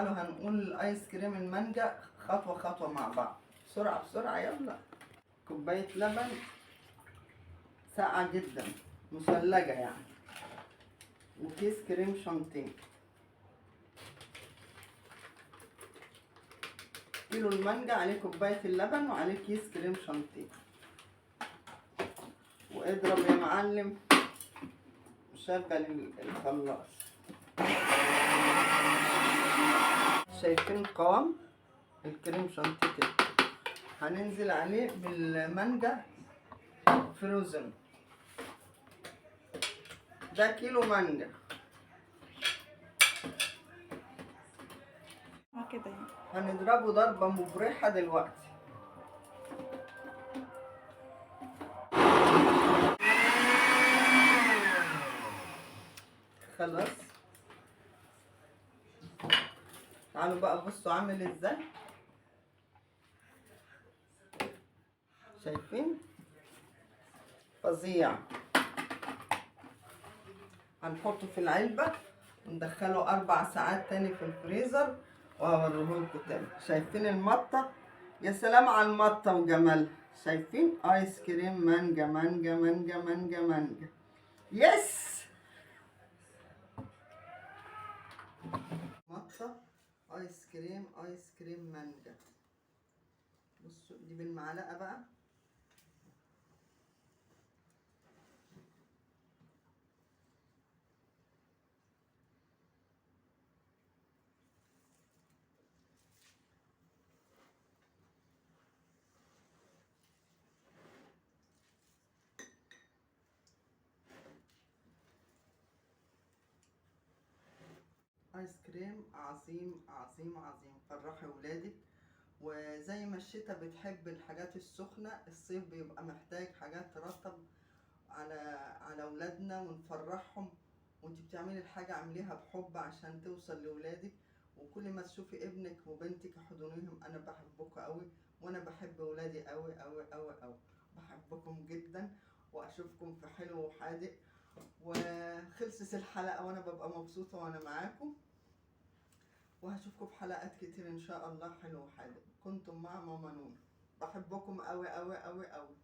تعالوا هنقول الايس كريم المانجا خطوة خطوة مع بعض. بسرعة بسرعة يلا. كوباية لبن ساقعة جدا مثلجة يعني، وكيس كريم شانتيه. كيلو المانجا عليه كوباية اللبن وعليه كيس كريم شانتيه. واضرب يا معلم وشغل الخلاط. شايفين قوام الكريم شانتيه كده؟ هننزل عليه بالمانجا فروزن. ده كيلو مانجا كده يعني. هنضربه ضربة مبرحة دلوقتي. خلاص تعالوا بقى بصوا عامل ازاي. شايفين؟ فظيع. هنحطه في العلبة وندخله 4 ساعات تاني في الفريزر وهوريهولكوا تاني. شايفين المطة؟ يا سلام على المطة وجمالها. شايفين؟ ايس كريم مانجا مانجا مانجا مانجا مانجا. يس. مطة ايس كريم مانجا. بصوا دي بالمعلقة بقى. ايس كريم عظيم عظيم عظيم. فرحي ولادك. وزي ما الشتا بتحب الحاجات السخنة، الصيف بيبقى محتاج حاجات ترطب على ولادنا ونفرحهم. وانت بتعملي الحاجة اعمليها بحب عشان توصل لولادك. وكل ما تشوفي ابنك وبنتك احضنيهم. انا بحبكم قوي وانا بحب ولادي قوي قوي قوي قوي. بحبكم جدا واشوفكم في حلو وحادق. وخلصت الحلقة وانا ببقى مبسوطة وانا معاكم. وهشوفكم في حلقات كتير ان شاء الله حلو وحادق. كنتم مع ماما نور. بحبكم قوي قوي قوي قوي.